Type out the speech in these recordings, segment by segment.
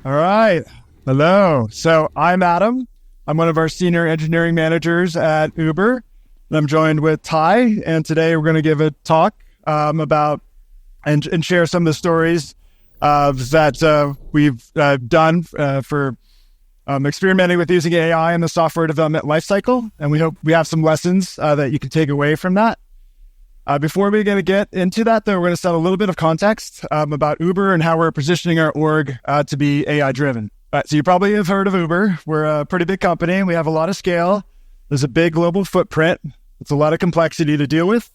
All right. Hello. So I'm Adam. I'm one of our senior engineering managers at Uber. And I'm joined with Ty. And today we're going to give a talk about and share some of the stories that we've done for experimenting with using AI in the software development lifecycle. And we hope we have some lessons that you can take away from that. Before we're going to get into that, though, we're going to set a little bit of context about Uber and how we're positioning our org to be AI-driven. All right, so you probably have heard of Uber. We're a pretty big company. We have a lot of scale. There's a big global footprint. It's a lot of complexity to deal with.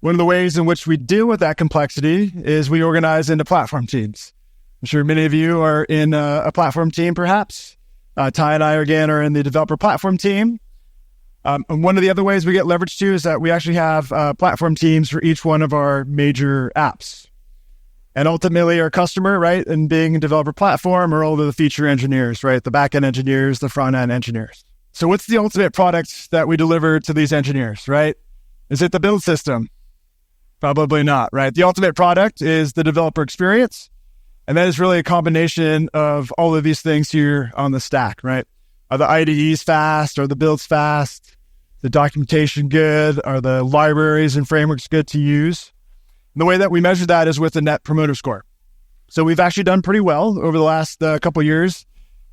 One of the ways in which we deal with that complexity is we organize into platform teams. I'm sure many of you are in a platform team, perhaps. Ty and I, again, are in the developer platform team. And one of the other ways we get leverage to is that we actually have platform teams for each one of our major apps. And ultimately our customer, right, and being a developer platform are all of the feature engineers, right, the back-end engineers, the front-end engineers. So what's the ultimate product that we deliver to these engineers, right? Is it the build system? Probably not, right? The ultimate product is the developer experience. And that is really a combination of all of these things here on the stack, right? Are the IDEs fast? Are the builds fast? The documentation good? Are the libraries and frameworks good to use? And the way that we measure that is with the Net Promoter Score. So we've actually done pretty well over the last couple of years.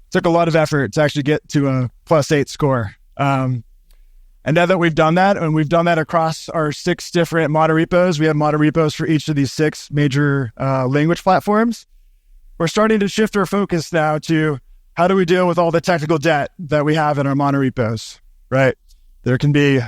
It took a lot of effort to actually get to a +8 score. And now that we've done that, and we've done that across our 6 different monorepos, we have monorepos for each of these 6 major language platforms. We're starting to shift our focus now to how do we deal with all the technical debt that we have in our monorepos, right? There can be,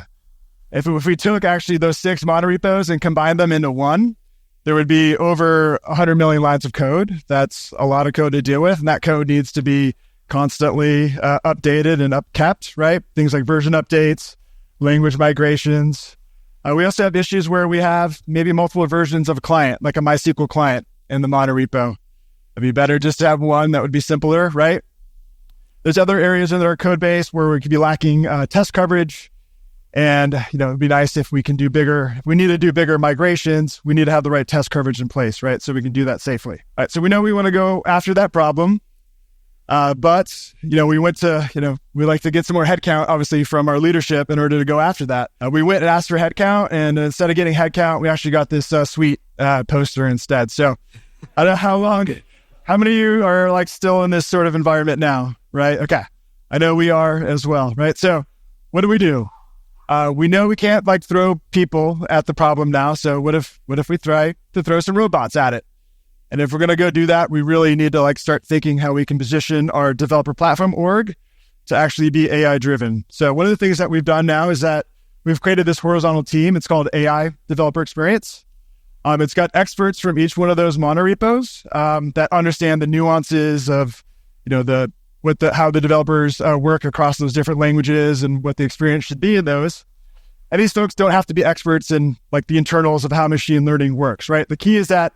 if we took actually those 6 monorepos and combined them into one, there would be over 100 million lines of code. That's a lot of code to deal with. And that code needs to be constantly updated and upkept, right? Things like version updates, language migrations. We also have issues where we have maybe multiple versions of a client, like a MySQL client in the monorepo. It'd be better just to have one that would be simpler, right? There's other areas in our code base where we could be lacking test coverage. And, it'd be nice if we can do bigger. If we need to do bigger migrations, we need to have the right test coverage in place, right? So we can do that safely. All right, so we know we want to go after that problem. But, we went to, we like to get some more headcount, obviously, from our leadership in order to go after that. We went and asked for headcount. And instead of getting headcount, we actually got this sweet poster instead. So I don't know how many of you are still in this sort of environment now? Right? Okay. I know we are as well, right? So what do? We know we can't throw people at the problem now. So what if we try to throw some robots at it? And if we're going to go do that, we really need to start thinking how we can position our developer platform org to actually be AI driven. So one of the things that we've done now is that we've created this horizontal team. It's called AI Developer Experience. It's got experts from each one of those monorepos that understand the nuances of, how the developers work across those different languages and what the experience should be in those. And these folks don't have to be experts in the internals of how machine learning works, right? The key is that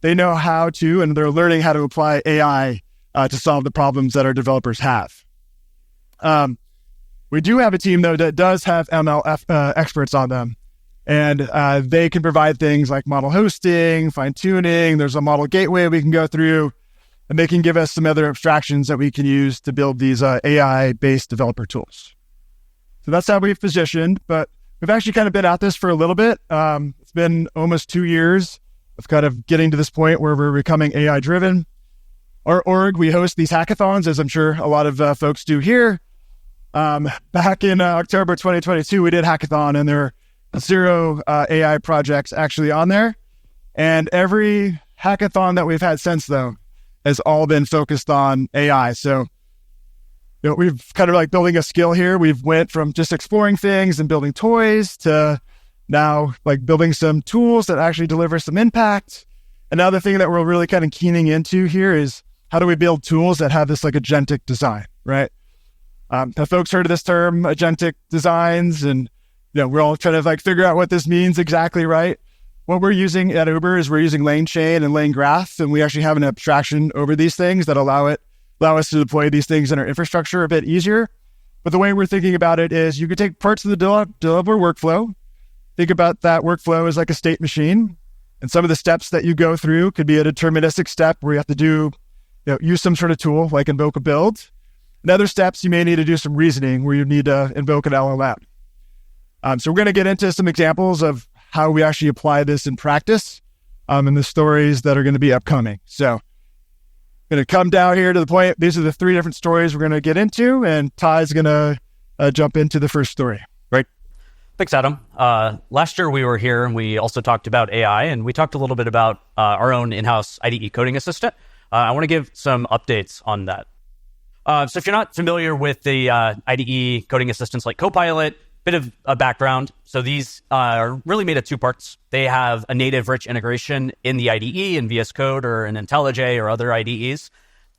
they know how to, and they're learning how to apply AI to solve the problems that our developers have. We do have a team, though, that does have ML experts on them. And they can provide things like model hosting, fine-tuning. There's a model gateway we can go through. And they can give us some other abstractions that we can use to build these AI-based developer tools. So that's how we've positioned. But we've actually kind of been at this for a little bit. It's been almost 2 years of kind of getting to this point where we're becoming AI-driven. Our org, we host these hackathons, as I'm sure a lot of folks do here. Back in October 2022, we did hackathon, and there are 0 AI projects actually on there. And every hackathon that we've had since, though, has all been focused on AI. So, we've kind of building a skill here. We've went from just exploring things and building toys to now building some tools that actually deliver some impact. Another thing that we're really kind of keening into here is how do we build tools that have this agentic design, right? Have folks heard of this term, agentic designs? And, we're all trying to figure out what this means exactly, right? What we're using at Uber is we're using lane chain and lane graph, and we actually have an abstraction over these things that allow us to deploy these things in our infrastructure a bit easier. But the way we're thinking about it is you could take parts of the developer workflow, think about that workflow as a state machine, and some of the steps that you go through could be a deterministic step where you have to do use some sort of tool like invoke a build. In other steps, you may need to do some reasoning where you need to invoke an LLM. So we're going to get into some examples of how we actually apply this in practice in the stories that are going to be upcoming. So I'm going to come down here to the point. These are the 3 different stories we're going to get into, and Ty's going to jump into the first story. Great. Thanks, Adam. Last year we were here and we also talked about AI, and we talked a little bit about our own in-house IDE coding assistant. I want to give some updates on that. So if you're not familiar with the IDE coding assistants like Copilot, bit of a background. So these are really made of 2 parts. They have a native rich integration in the IDE in VS Code or in IntelliJ or other IDEs.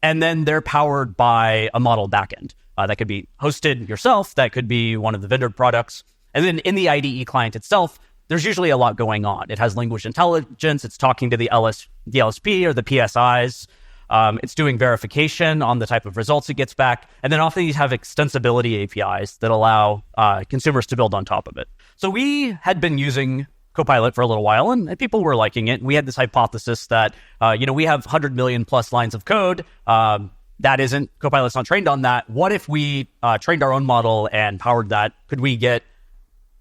And then they're powered by a model backend. That could be hosted yourself. That could be one of the vendor products. And then in the IDE client itself, there's usually a lot going on. It has language intelligence. It's talking to the LSP or the PSIs. It's doing verification on the type of results it gets back. And then often you have extensibility APIs that allow consumers to build on top of it. So we had been using Copilot for a little while, and people were liking it. We had this hypothesis that, we have 100 million plus lines of code. That isn't, Copilot's not trained on that. What if we trained our own model and powered that? Could we get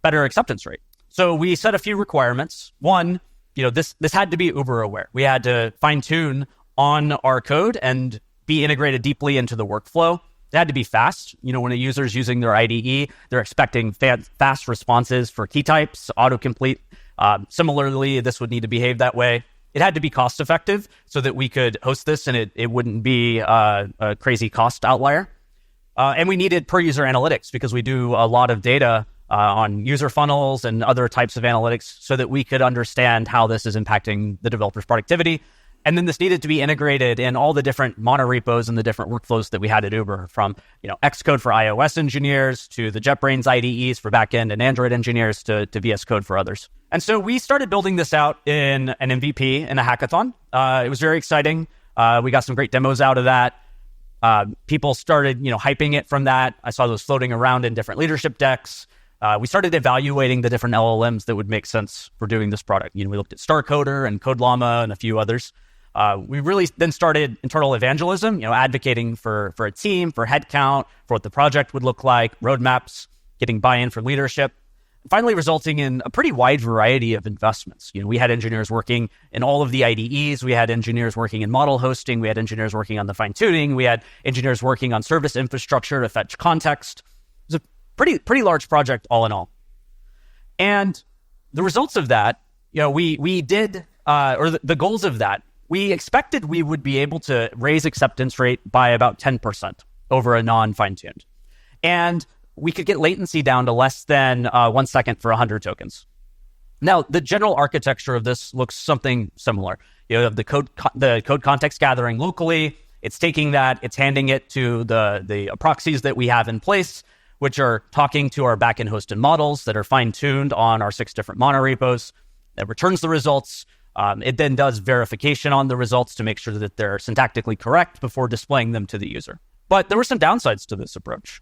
better acceptance rate? So we set a few requirements. One, this had to be Uber aware. We had to fine tune on our code and be integrated deeply into the workflow. It had to be fast. When a user is using their IDE, they're expecting fast responses for key types, autocomplete. Similarly, this would need to behave that way. It had to be cost effective so that we could host this and it wouldn't be a crazy cost outlier. And we needed per user analytics because we do a lot of data on user funnels and other types of analytics so that we could understand how this is impacting the developer's productivity. And then this needed to be integrated in all the different monorepos and the different workflows that we had at Uber, from Xcode for iOS engineers to the JetBrains IDEs for backend and Android engineers to VS Code for others. And so we started building this out in an MVP in a hackathon. It was very exciting. We got some great demos out of that. People started hyping it from that. I saw those floating around in different leadership decks. We started evaluating the different LLMs that would make sense for doing this product. We looked at StarCoder and CodeLlama and a few others. We really then started internal evangelism, advocating for a team, for headcount, for what the project would look like, roadmaps, getting buy-in from leadership, finally resulting in a pretty wide variety of investments. We had engineers working in all of the IDEs. We had engineers working in model hosting. We had engineers working on the fine-tuning. We had engineers working on service infrastructure to fetch context. It was a pretty large project all in all. And the results of that, we did, the goals of that, we expected we would be able to raise acceptance rate by about 10% over a non-fine-tuned. And we could get latency down to less than 1 second for 100 tokens. Now, the general architecture of this looks something similar. You have the code context gathering locally. It's taking that, it's handing it to the proxies that we have in place, which are talking to our backend hosted models that are fine-tuned on our 6 different monorepos. That returns the results. It then does verification on the results to make sure that they're syntactically correct before displaying them to the user. But there were some downsides to this approach.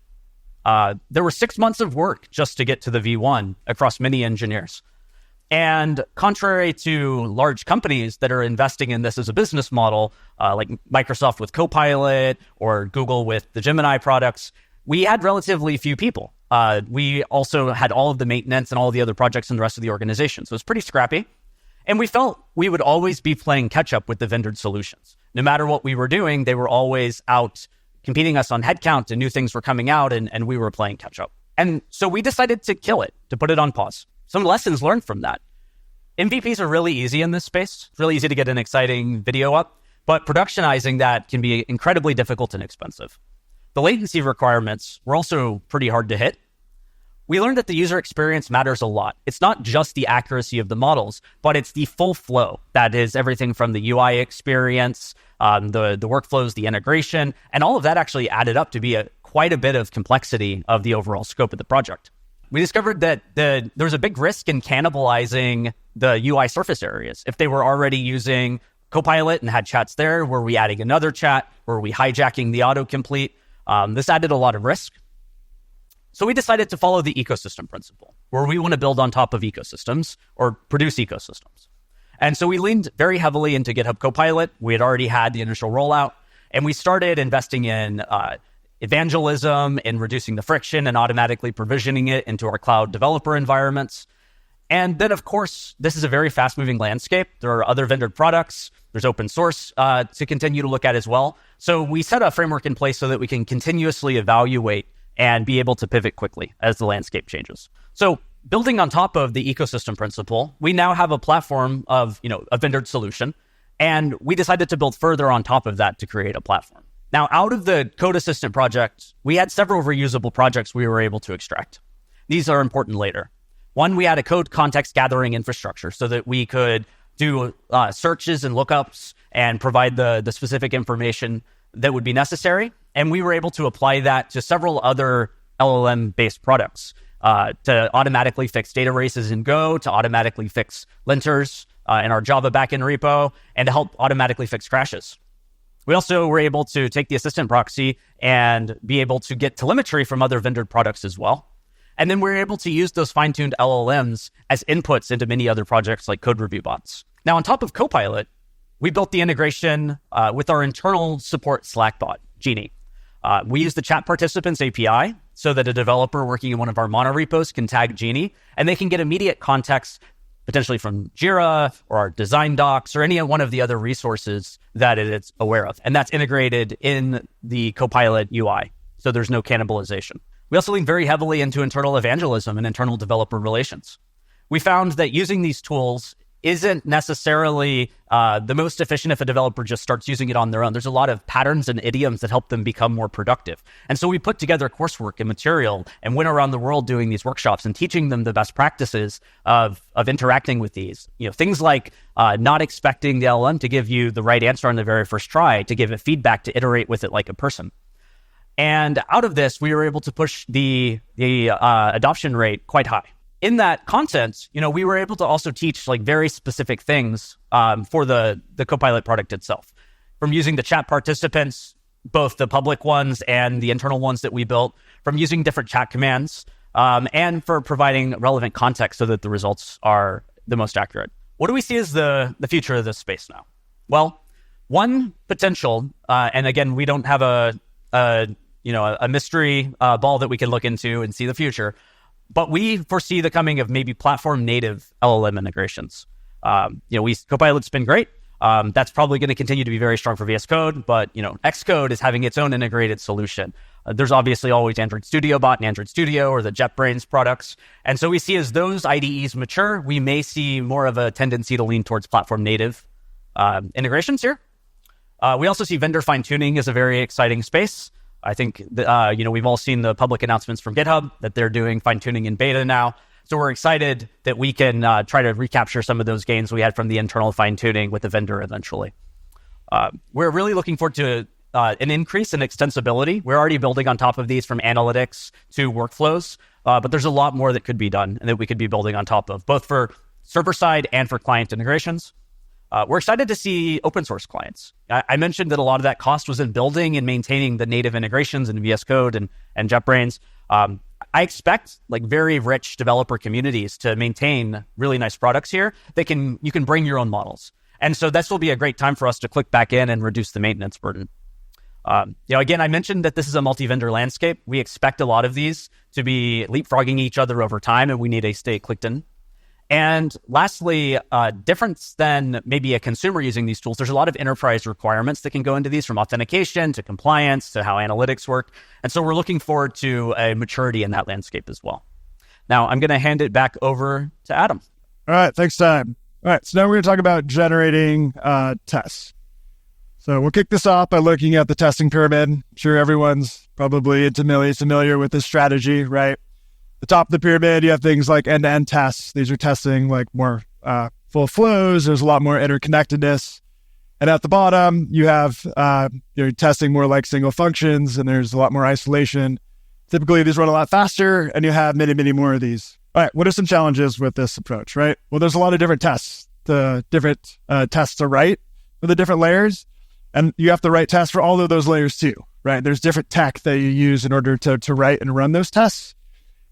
There were 6 months of work just to get to the V1 across many engineers. And contrary to large companies that are investing in this as a business model, like Microsoft with Copilot or Google with the Gemini products, we had relatively few people. We also had all of the maintenance and all of the other projects in the rest of the organization. So it was pretty scrappy. And we felt we would always be playing catch up with the vendor solutions. No matter what we were doing, they were always out competing us on headcount and new things were coming out and we were playing catch up. And so we decided to kill it, to put it on pause. Some lessons learned from that. MVPs are really easy in this space. It's really easy to get an exciting video up, but productionizing that can be incredibly difficult and expensive. The latency requirements were also pretty hard to hit. We learned that the user experience matters a lot. It's not just the accuracy of the models, but it's the full flow. That is everything from the UI experience, the workflows, the integration, and all of that actually added up to be quite a bit of complexity of the overall scope of the project. We discovered that there's a big risk in cannibalizing the UI surface areas. If they were already using Copilot and had chats there, were we adding another chat? Were we hijacking the autocomplete? This added a lot of risk. So we decided to follow the ecosystem principle, where we want to build on top of ecosystems or produce ecosystems. And so we leaned very heavily into GitHub Copilot. We had already had the initial rollout, And we started investing in evangelism and reducing the friction and automatically provisioning it into our cloud developer environments. And then, of course, this is a very fast-moving landscape. There are other vendor products. There's open source to continue to look at as well. So we set a framework in place so that we can continuously evaluate and be able to pivot quickly as the landscape changes. So building on top of the ecosystem principle, we now have a platform of, a vendored solution. And we decided to build further on top of that to create a platform. Now, out of the Code Assistant project, we had several reusable projects we were able to extract. These are important later. One, we had a code context gathering infrastructure so that we could do searches and lookups and provide the specific information that would be necessary. And we were able to apply that to several other LLM-based products to automatically fix data races in Go, to automatically fix linters in our Java backend repo, and to help automatically fix crashes. We also were able to take the assistant proxy and be able to get telemetry from other vendor products as well. And then we're able to use those fine-tuned LLMs as inputs into many other projects like code review bots. Now, on top of Copilot, we built the integration with our internal support Slack bot, Genie. We use the chat participants API so that a developer working in one of our monorepos can tag Genie, and they can get immediate context potentially from Jira or our design docs or any one of the other resources that it's aware of. And that's integrated in the Copilot UI, so there's no cannibalization. We also lean very heavily into internal evangelism and internal developer relations. We found that using these tools isn't necessarily the most efficient if a developer just starts using it on their own. There's a lot of patterns and idioms that help them become more productive. And so we put together coursework and material and went around the world doing these workshops and teaching them the best practices of interacting with these. Things like not expecting the LLM to give you the right answer on the very first try, to give it feedback, to iterate with it like a person. And out of this, we were able to push the adoption rate quite high. In that content, we were able to also teach very specific things for the Copilot product itself. From using the chat participants, both the public ones and the internal ones that we built, from using different chat commands, and for providing relevant context so that the results are the most accurate. What do we see as the future of this space now? Well, one potential, and again, we don't have a mystery ball that we can look into and see the future, but we foresee the coming of maybe platform native LLM integrations. Copilot's been great. That's probably going to continue to be very strong for VS Code, but Xcode is having its own integrated solution. There's obviously always Android Studio Bot and Android Studio or the JetBrains products. And so we see as those IDEs mature, we may see more of a tendency to lean towards platform native integrations here. We also see vendor fine-tuning as a very exciting space. I think, we've all seen the public announcements from GitHub that they're doing fine-tuning in beta now. So we're excited that we can try to recapture some of those gains we had from the internal fine-tuning with the vendor eventually. We're really looking forward to an increase in extensibility. We're already building on top of these from analytics to workflows, but there's a lot more that could be done and that we could be building on top of, both for server-side and for client integrations. We're excited to see open source clients. I mentioned that a lot of that cost was in building and maintaining the native integrations in VS Code and JetBrains. I expect very rich developer communities to maintain really nice products here that you can bring your own models. And so this will be a great time for us to click back in and reduce the maintenance burden. Again, I mentioned that this is a multi-vendor landscape. We expect a lot of these to be leapfrogging each other over time, and we need to stay clicked in. And lastly, difference than maybe a consumer using these tools, there's a lot of enterprise requirements that can go into these, from authentication to compliance to how analytics work. And so we're looking forward to a maturity in that landscape as well. Now, I'm going to hand it back over to Adam. All right, thanks, Time. All right, so now we're going to talk about generating tests. So we'll kick this off by looking at the testing pyramid. I'm sure everyone's probably intimately familiar with this strategy, right? The top of the pyramid, you have things like end-to-end tests. These are testing more full flows. There's a lot more interconnectedness. And at the bottom, you have you're testing more like single functions, and there's a lot more isolation. Typically, these run a lot faster, and you have many, many more of these. All right, what are some challenges with this approach, right? Well, there's a lot of different tests, tests to write for the different layers, and you have to write tests for all of those layers too, right? There's different tech that you use in order to write and run those tests.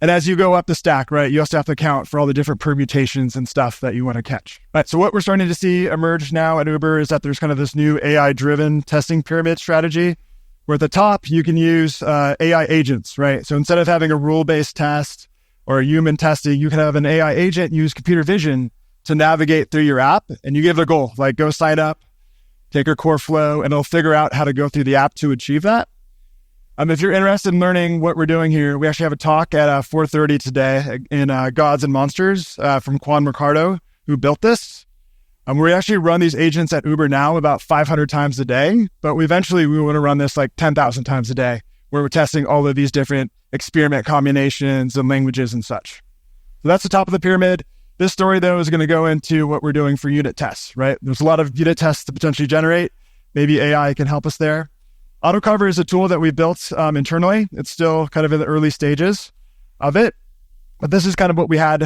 And as you go up the stack, right, you also have to account for all the different permutations and stuff that you want to catch. Right. So what we're starting to see emerge now at Uber is that there's kind of this new AI-driven testing pyramid strategy, where at the top, you can use AI agents, right? So instead of having a rule-based test or a human testing, you can have an AI agent use computer vision to navigate through your app, and you give it a goal, like go sign up, take your core flow, and it'll figure out how to go through the app to achieve that. If you're interested in learning what we're doing here, we actually have a talk at 4:30 today in Gods and Monsters from Juan Mercado, who built this. We actually run these agents at Uber now about 500 times a day, but we want to run this like 10,000 times a day, where we're testing all of these different experiment combinations and languages and such. So that's the top of the pyramid. This story, though, is going to go into what we're doing for unit tests, right? There's a lot of unit tests to potentially generate. Maybe AI can help us there. Autocover is a tool that we built internally. It's still kind of in the early stages of it. But this is kind of what we had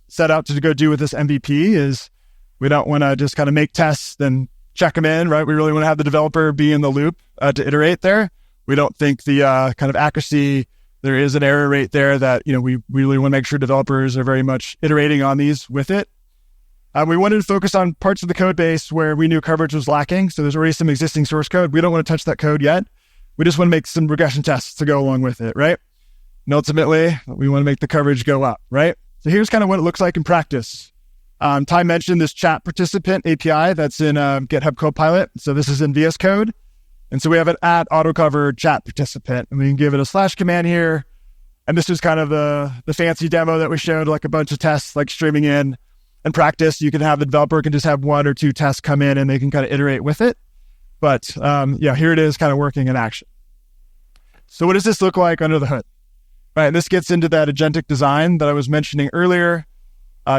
set out to go do with this MVP is we don't want to just kind of make tests, then check them in, right? We really want to have the developer be in the loop to iterate there. We don't think the kind of accuracy, there is an error rate there that, we really want to make sure developers are very much iterating on these with it. We wanted to focus on parts of the code base where we knew coverage was lacking. So there's already some existing source code. We don't want to touch that code yet. We just want to make some regression tests to go along with it, right? And ultimately, we want to make the coverage go up, right? So here's kind of what it looks like in practice. Ty mentioned this chat participant API that's in GitHub Copilot. So this is in VS Code. And so we have an @autocover chat participant, and we can give it a / command here. And this is kind of the fancy demo that we showed, like a bunch of tests, like streaming in. In practice, you can have the developer can just have 1 or 2 tests come in and they can kind of iterate with it. But here it is kind of working in action. So what does this look like under the hood? Right, and this gets into that agentic design that I was mentioning earlier.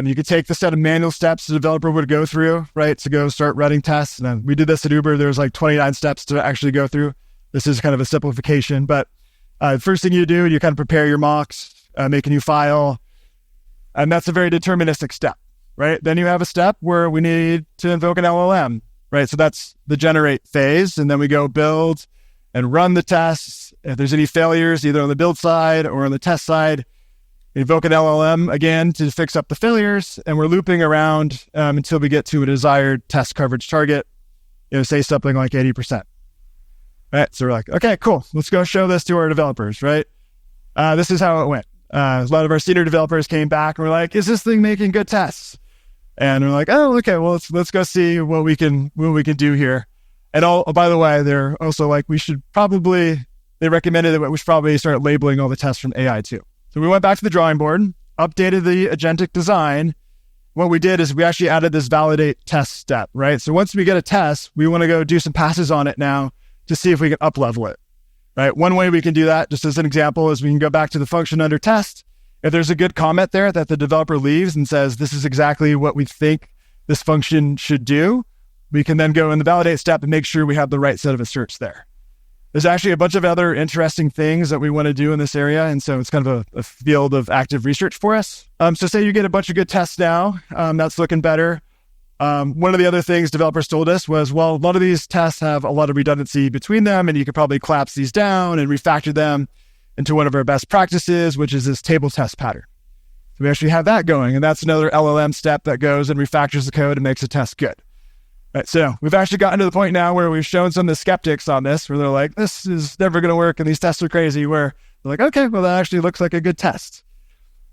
You could take the set of manual steps the developer would go through, right, to go start running tests. And we did this at Uber. There's like 29 steps to actually go through. This is kind of a simplification. But the first thing you do, you kind of prepare your mocks, make a new file. And that's a very deterministic step, right? Then you have a step where we need to invoke an LLM, right? So that's the generate phase. And then we go build and run the tests. If there's any failures, either on the build side or on the test side, invoke an LLM again to fix up the failures, and we're looping around until we get to a desired test coverage target, say something like 80%. Right, so we're like, okay, cool. Let's go show this to our developers, right? This is how it went. A lot of our senior developers came back and were like, is this thing making good tests? And we're like, oh, okay, well, let's go see what we can do here. And by the way, they're also like, they recommended that we should probably start labeling all the tests from AI too. So we went back to the drawing board, updated the agentic design. What we did is we actually added this validate test step, right? So once we get a test, we want to go do some passes on it now to see if we can up-level it, right? One way we can do that, just as an example, is we can go back to the function under test. If there's a good comment there that the developer leaves and says, this is exactly what we think this function should do, we can then go in the validate step and make sure we have the right set of asserts there. There's actually a bunch of other interesting things that we want to do in this area. And so it's kind of a field of active research for us. So say you get a bunch of good tests now, that's looking better. One of the other things developers told us was, well, a lot of these tests have a lot of redundancy between them, and you could probably collapse these down and refactor them into one of our best practices, which is this table test pattern. So we actually have that going, and that's another LLM step that goes and refactors the code and makes a test good. Right, so we've actually gotten to the point now where we've shown some of the skeptics on this, where they're like, this is never going to work, and these tests are crazy, where they're like, okay, well, that actually looks like a good test.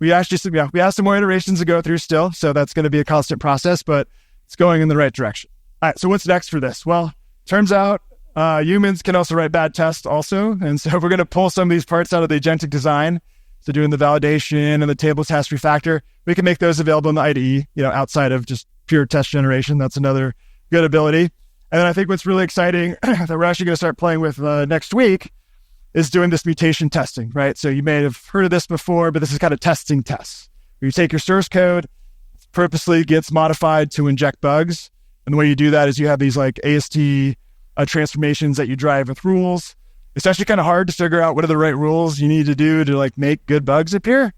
We have some more iterations to go through still, so that's going to be a constant process, but it's going in the right direction. All right, so what's next for this? Well, turns out humans can also write bad tests also, and so we're going to pull some of these parts out of the agentic design. So doing the validation and the table test refactor, we can make those available in the IDE, outside of just pure test generation. That's another good ability. And then I think what's really exciting that we're actually going to start playing with next week is doing this mutation testing, right? So you may have heard of this before, but this is kind of testing tests. Where you take your source code, purposely gets modified to inject bugs. And the way you do that is you have these like AST transformations that you drive with rules. It's actually kind of hard to figure out what are the right rules you need to do to like make good bugs appear.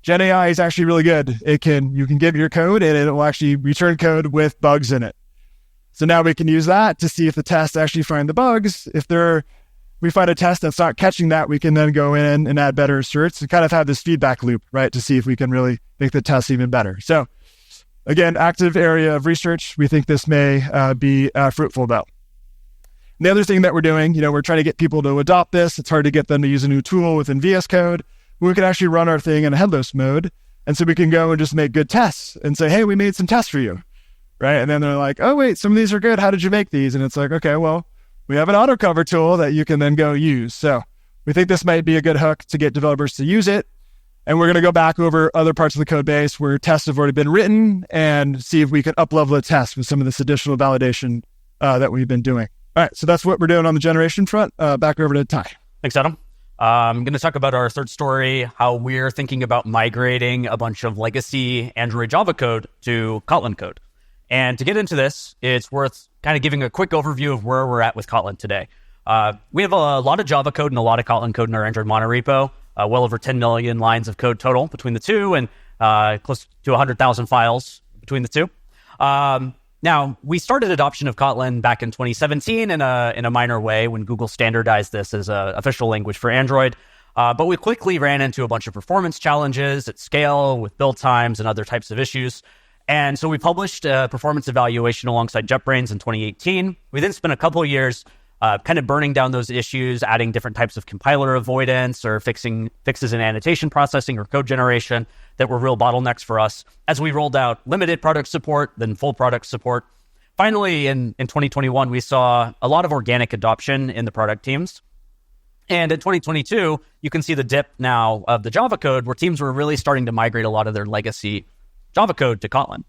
Gen AI is actually really good. You can give your code and it will actually return code with bugs in it. So now we can use that to see if the tests actually find the bugs. If they're we find a test that's not catching that, we can then go in and add better asserts and kind of have this feedback loop, right, to see if we can really make the test even better. So again, active area of research. We think this may be fruitful though. And the other thing that we're doing, we're trying to get people to adopt this. It's hard to get them to use a new tool within VS Code. We can actually run our thing in a headless mode. And so we can go and just make good tests and say, hey, we made some tests for you, right? And then they're like, oh, wait, some of these are good. How did you make these? And it's like, okay, well, we have an auto cover tool that you can then go use. So we think this might be a good hook to get developers to use it. And we're going to go back over other parts of the code base where tests have already been written and see if we can up-level a test with some of this additional validation that we've been doing. All right, so that's what we're doing on the generation front. Back over to Ty. Thanks, Adam. I'm going to talk about our third story, how we're thinking about migrating a bunch of legacy Android Java code to Kotlin code. And to get into this, it's worth kind of giving a quick overview of where we're at with Kotlin today. We have a lot of Java code and a lot of Kotlin code in our Android monorepo, well over 10 million lines of code total between the two, and close to 100,000 files between the two. Now, we started adoption of Kotlin back in 2017 in a minor way when Google standardized this as an official language for Android. But we quickly ran into a bunch of performance challenges at scale with build times and other types of issues. And so we published a performance evaluation alongside JetBrains in 2018. We then spent a couple of years kind of burning down those issues, adding different types of compiler avoidance or fixes in annotation processing or code generation that were real bottlenecks for us as we rolled out limited product support, then full product support. Finally, in 2021, we saw a lot of organic adoption in the product teams. And in 2022, you can see the dip now of the Java code where teams were really starting to migrate a lot of their legacy Java code to Kotlin.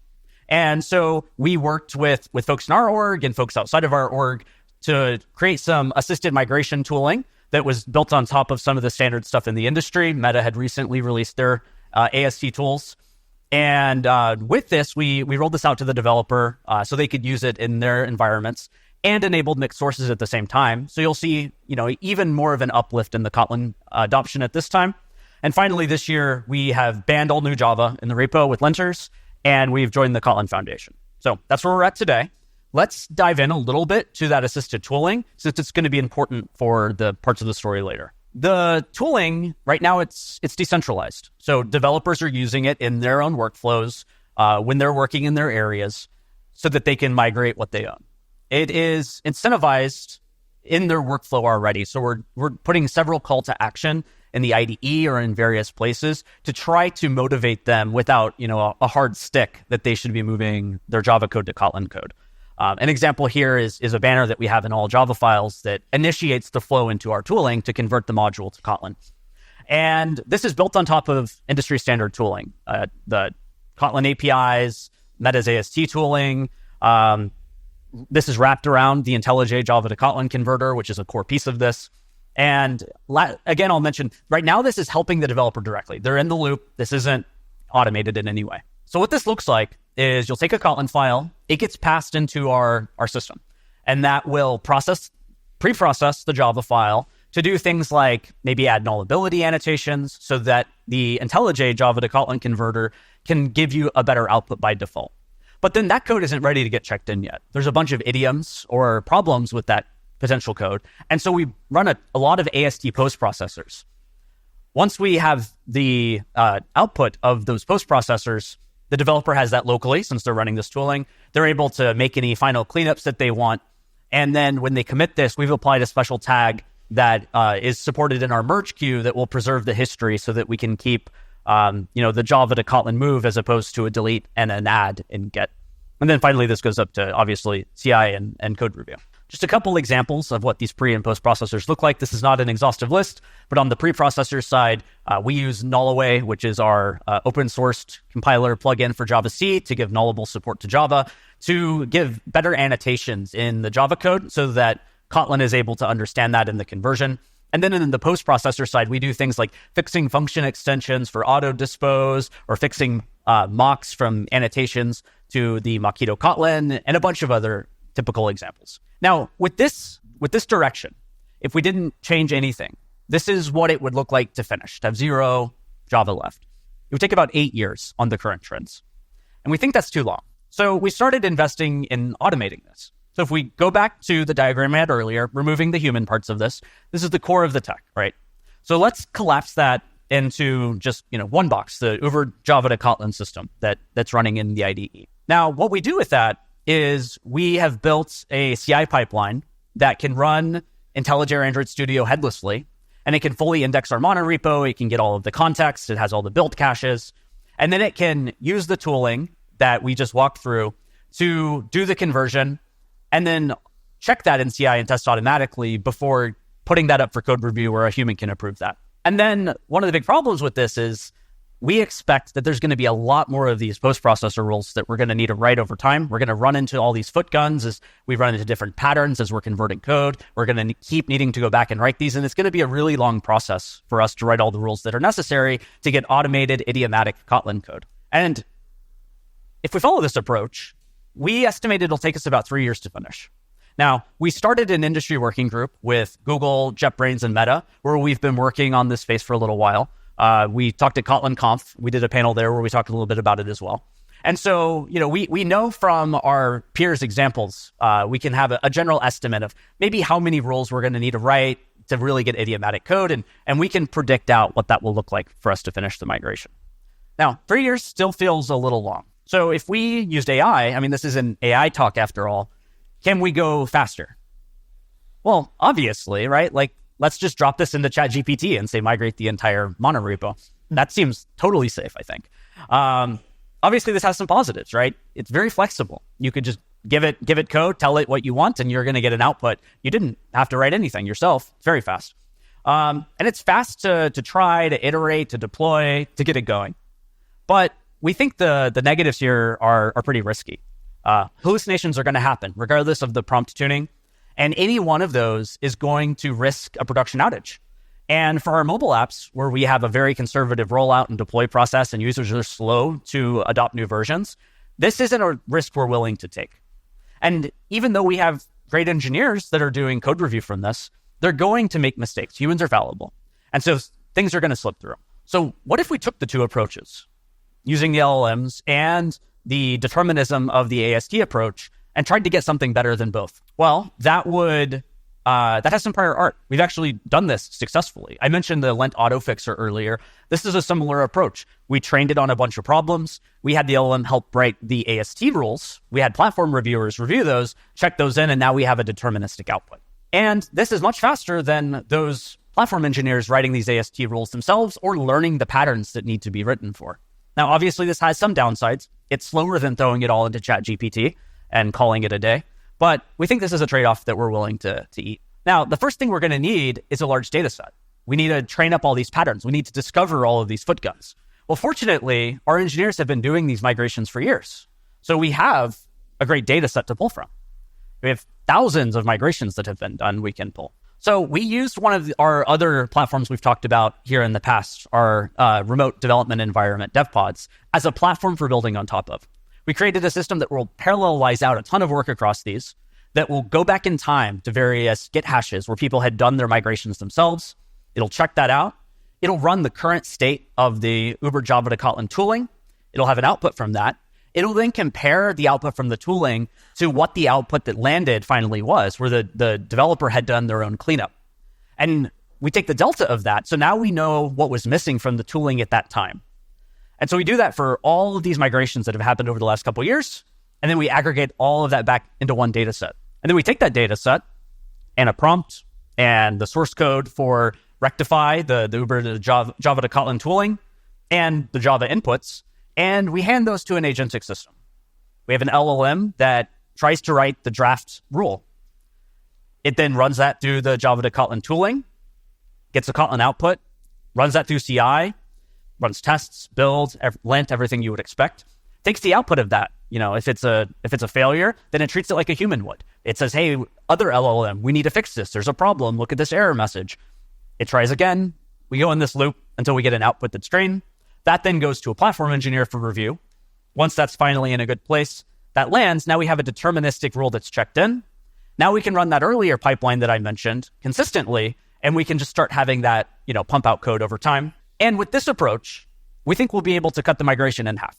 And so we worked with folks in our org and folks outside of our org to create some assisted migration tooling that was built on top of some of the standard stuff in the industry. Meta had recently released their AST tools. And with this, we rolled this out to the developer so they could use it in their environments and enabled mixed sources at the same time. So you'll see, even more of an uplift in the Kotlin adoption at this time. And finally, this year, we have banned all new Java in the repo with linters, and we've joined the Kotlin Foundation. So that's where we're at today. Let's dive in a little bit to that assisted tooling, since it's going to be important for the parts of the story later. The tooling, right now, it's decentralized. So developers are using it in their own workflows when they're working in their areas so that they can migrate what they own. It is incentivized in their workflow already. So we're putting several call to action in the IDE or in various places to try to motivate them without, a hard stick that they should be moving their Java code to Kotlin code. An example here is a banner that we have in all Java files that initiates the flow into our tooling to convert the module to Kotlin. And this is built on top of industry standard tooling, the Kotlin APIs, Meta's AST tooling. This is wrapped around the IntelliJ Java to Kotlin converter, which is a core piece of this. And again, I'll mention, right now, this is helping the developer directly. They're in the loop. This isn't automated in any way. So what this looks like is you'll take a Kotlin file, it gets passed into our system, and that will pre-process the Java file to do things like maybe add nullability annotations so that the IntelliJ Java to Kotlin converter can give you a better output by default. But then that code isn't ready to get checked in yet. There's a bunch of idioms or problems with that potential code. And so we run a lot of AST post processors. Once we have the output of those post processors, the developer has that locally since they're running this tooling. They're able to make any final cleanups that they want. And then when they commit this, we've applied a special tag that is supported in our merge queue that will preserve the history so that we can keep the Java to Kotlin move as opposed to a delete and an add in Git. And then finally, this goes up to obviously CI and code review. Just a couple examples of what these pre and post processors look like. This is not an exhaustive list, but on the pre-processor side, we use Nullaway, which is our open sourced compiler plugin for Java C to give nullable support to Java, to give better annotations in the Java code so that Kotlin is able to understand that in the conversion. And then in the post-processor side, we do things like fixing function extensions for auto-dispose or fixing mocks from annotations to the Mockito Kotlin and a bunch of other typical examples. Now, with this direction, if we didn't change anything, this is what it would look like to finish, to have 0 Java left. It would take about 8 years on the current trends. And we think that's too long. So we started investing in automating this. So if we go back to the diagram I had earlier, removing the human parts of this is the core of the tech, right? So let's collapse that into just one box, the Uber Java to Kotlin system that's running in the IDE. Now, what we do with that is we have built a CI pipeline that can run IntelliJ Android Studio headlessly, and it can fully index our monorepo. It can get all of the context. It has all the build caches, and then it can use the tooling that we just walked through to do the conversion and then check that in CI and test automatically before putting that up for code review where a human can approve that. And then one of the big problems with this is we expect that there's going to be a lot more of these post-processor rules that we're going to need to write over time. We're going to run into all these foot guns as we run into different patterns as we're converting code. We're going to keep needing to go back and write these, and it's going to be a really long process for us to write all the rules that are necessary to get automated, idiomatic Kotlin code. And if we follow this approach, we estimate it'll take us about 3 years to finish. Now, we started an industry working group with Google, JetBrains, and Meta, where we've been working on this space for a little while. We talked at Kotlin Conf. We did a panel there where we talked a little bit about it as well. And so, we know from our peers' examples, we can have a general estimate of maybe how many rules we're going to need to write to really get idiomatic code, and we can predict out what that will look like for us to finish the migration. Now, 3 years still feels a little long. So if we used AI, this is an AI talk after all, can we go faster? Well, obviously, right? Let's just drop this into ChatGPT and say migrate the entire monorepo. That seems totally safe, I think. Obviously, this has some positives, right? It's very flexible. You could just give it code, tell it what you want, and you're going to get an output. You didn't have to write anything yourself. It's very fast. And it's fast to try, to iterate, to deploy, to get it going. But we think the negatives here are pretty risky. Hallucinations are going to happen regardless of the prompt tuning. And any one of those is going to risk a production outage. And for our mobile apps, where we have a very conservative rollout and deploy process and users are slow to adopt new versions, this isn't a risk we're willing to take. And even though we have great engineers that are doing code review from this, they're going to make mistakes. Humans are fallible. And so things are going to slip through. So what if we took the two approaches, using the LLMs and the determinism of the AST approach, and tried to get something better than both? Well, that has some prior art. We've actually done this successfully. I mentioned the lent autofixer earlier. This is a similar approach. We trained it on a bunch of problems. We had the LLM help write the AST rules. We had platform reviewers review those, check those in, and now we have a deterministic output. And this is much faster than those platform engineers writing these AST rules themselves or learning the patterns that need to be written for. Now, obviously, this has some downsides. It's slower than throwing it all into ChatGPT and calling it a day. But we think this is a trade-off that we're willing to eat. Now, the first thing we're going to need is a large data set. We need to train up all these patterns. We need to discover all of these foot guns. Well, fortunately, our engineers have been doing these migrations for years. So we have a great data set to pull from. We have thousands of migrations that have been done we can pull. So we used one of our other platforms we've talked about here in the past, our remote development environment, DevPods, as a platform for building on top of. We created a system that will parallelize out a ton of work across these, that will go back in time to various Git hashes where people had done their migrations themselves. It'll check that out. It'll run the current state of the Uber Java to Kotlin tooling. It'll have an output from that. It'll then compare the output from the tooling to what the output that landed finally was, where the developer had done their own cleanup. And we take the delta of that. So now we know what was missing from the tooling at that time. And so we do that for all of these migrations that have happened over the last couple of years. And then we aggregate all of that back into one data set. And then we take that data set and a prompt and the source code for rectify the Uber to Java to Kotlin tooling and the Java inputs, and we hand those to an agentic system. We have an LLM that tries to write the draft rule. It then runs that through the Java to Kotlin tooling, gets a Kotlin output, runs that through CI, runs tests, builds, lint, everything you would expect. Takes the output of that. If it's a failure, then it treats it like a human would. It says, hey, other LLM, we need to fix this. There's a problem. Look at this error message. It tries again. We go in this loop until we get an output that's trained. That then goes to a platform engineer for review. Once that's finally in a good place, that lands. Now we have a deterministic rule that's checked in. Now we can run that earlier pipeline that I mentioned consistently, and we can just start having that, pump out code over time. And with this approach, we think we'll be able to cut the migration in half.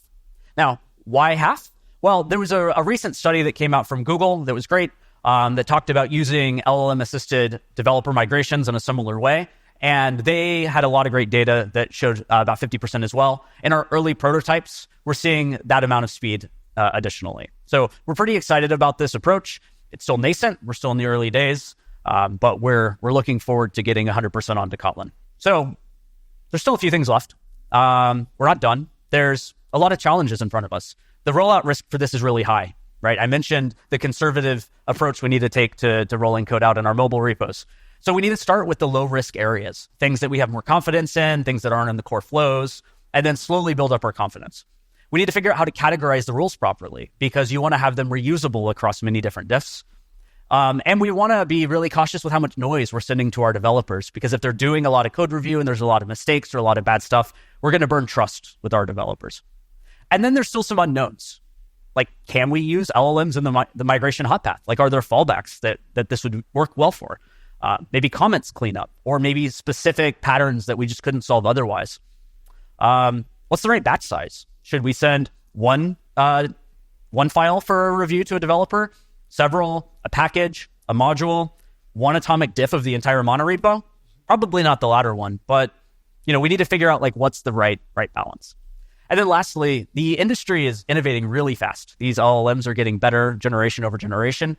Now, why half? Well, there was a recent study that came out from Google that was great. that talked about using LLM-assisted developer migrations in a similar way. And they had a lot of great data that showed about 50% as well. In our early prototypes, we're seeing that amount of speed additionally. So we're pretty excited about this approach. It's still nascent. We're still in the early days, but we're looking forward to getting 100% onto Kotlin. So there's still a few things left. We're not done. There's a lot of challenges in front of us. The rollout risk for this is really high, right? I mentioned the conservative approach we need to take to rolling code out in our mobile repos. So we need to start with the low risk areas, things that we have more confidence in, things that aren't in the core flows, and then slowly build up our confidence. We need to figure out how to categorize the rules properly because you want to have them reusable across many different diffs. And we want to be really cautious with how much noise we're sending to our developers, because if they're doing a lot of code review and there's a lot of mistakes or a lot of bad stuff, we're going to burn trust with our developers. And then there's still some unknowns. Like, can we use LLMs in the migration hot path? Like, are there fallbacks that this would work well for? Maybe comments cleanup, or maybe specific patterns that we just couldn't solve otherwise. What's the right batch size? Should we send one file for a review to a developer, several, a package, a module, one atomic diff of the entire monorepo? Probably not the latter one, but we need to figure out like what's the right balance. And then lastly, the industry is innovating really fast. These LLMs are getting better generation over generation.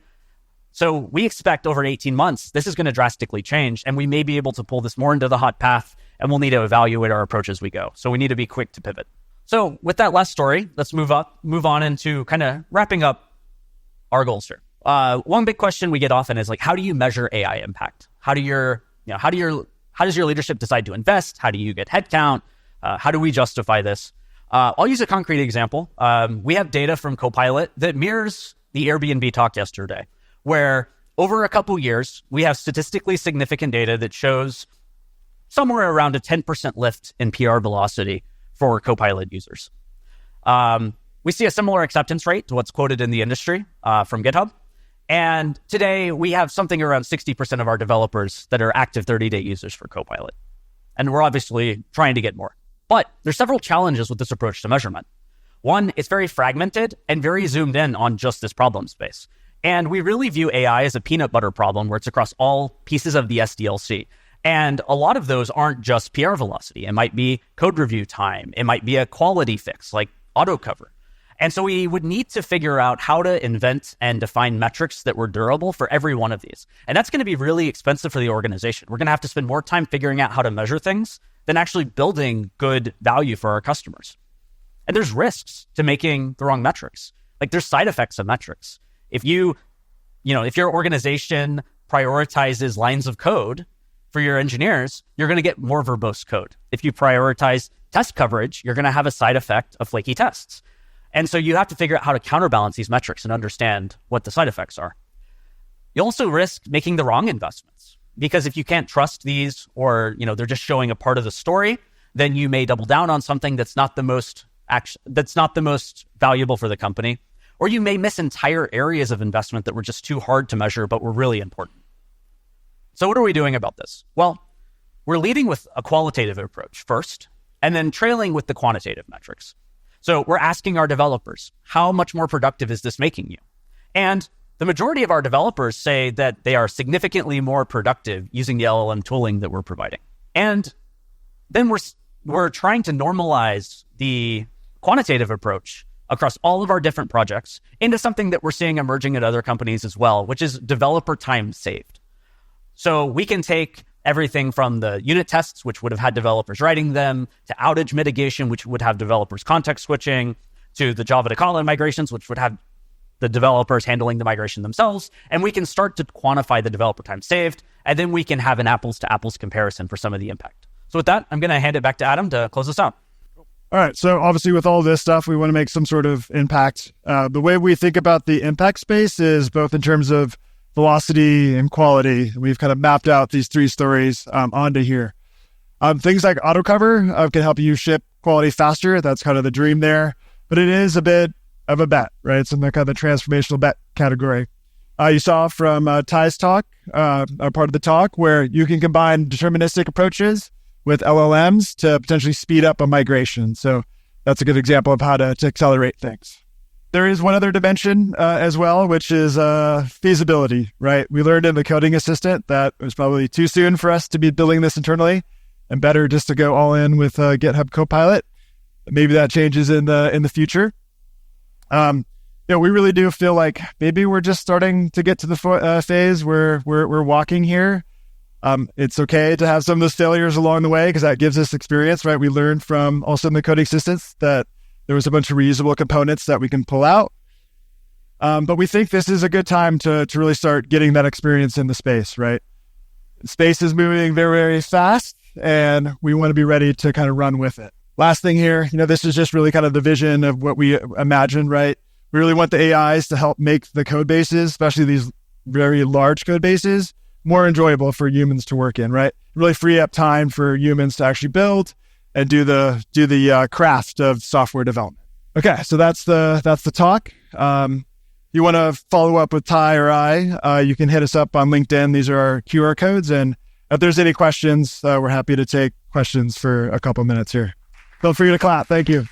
So we expect over 18 months, this is going to drastically change, and we may be able to pull this more into the hot path, and we'll need to evaluate our approach as we go. So we need to be quick to pivot. So with that last story, let's move on into kind of wrapping up our goals here. One big question we get often is like, how do you measure AI impact? How does your leadership decide to invest? How do you get headcount? How do we justify this? I'll use a concrete example. We have data from Copilot that mirrors the Airbnb talk yesterday, where over a couple years, we have statistically significant data that shows somewhere around a 10% lift in PR velocity for Copilot users. We see a similar acceptance rate to what's quoted in the industry from GitHub. And today, we have something around 60% of our developers that are active 30-day users for Copilot. And we're obviously trying to get more. But there's several challenges with this approach to measurement. One, it's very fragmented and very zoomed in on just this problem space. And we really view AI as a peanut butter problem where it's across all pieces of the SDLC. And a lot of those aren't just PR velocity. It might be code review time. It might be a quality fix like auto cover. And so we would need to figure out how to invent and define metrics that were durable for every one of these. And that's going to be really expensive for the organization. We're going to have to spend more time figuring out how to measure things than actually building good value for our customers. And there's risks to making the wrong metrics. Like there's side effects of metrics. If your organization prioritizes lines of code for your engineers, you're going to get more verbose code. If you prioritize test coverage, you're going to have a side effect of flaky tests. And so you have to figure out how to counterbalance these metrics and understand what the side effects are. You also risk making the wrong investments, because if you can't trust these, or they're just showing a part of the story, then you may double down on something that's not the most valuable for the company. Or you may miss entire areas of investment that were just too hard to measure, but were really important. So what are we doing about this? Well, we're leading with a qualitative approach first, and then trailing with the quantitative metrics. So we're asking our developers, how much more productive is this making you? And the majority of our developers say that they are significantly more productive using the LLM tooling that we're providing. And then we're trying to normalize the quantitative approach across all of our different projects into something that we're seeing emerging at other companies as well, which is developer time saved. So we can take everything from the unit tests, which would have had developers writing them, to outage mitigation, which would have developers context switching, to the Java to Kotlin migrations, which would have the developers handling the migration themselves. And we can start to quantify the developer time saved, and then we can have an apples to apples comparison for some of the impact. So with that, I'm going to hand it back to Adam to close us out. All right. So obviously with all this stuff, we want to make some sort of impact. The way we think about the impact space is both in terms of velocity and quality. We've kind of mapped out these three stories onto here. Things like autocover can help you ship quality faster. That's kind of the dream there. But it is a bit of a bet, right? It's in the kind of the transformational bet category. You saw from Ty's talk, a part of the talk, where you can combine deterministic approaches with LLMs to potentially speed up a migration. So that's a good example of how to accelerate things. There is one other dimension as well, which is feasibility, right? We learned in the coding assistant that it was probably too soon for us to be building this internally, and better just to go all in with GitHub Copilot. Maybe that changes in the future. We really do feel like maybe we're just starting to get to the phase where we're walking here. It's okay to have some of those failures along the way because that gives us experience, right? We learned from also in the coding assistants that there was a bunch of reusable components that we can pull out. But we think this is a good time to really start getting that experience in the space, right? Space is moving very, very fast, and we want to be ready to kind of run with it. Last thing here, this is just really kind of the vision of what we imagined, right? We really want the AIs to help make the code bases, especially these very large code bases, more enjoyable for humans to work in, right? Really free up time for humans to actually build and do the craft of software development. Okay, so that's the talk. You want to follow up with Ty or I, you can hit us up on LinkedIn. These are our QR codes, and if there's any questions, we're happy to take questions for a couple minutes here. Feel free to clap. Thank you.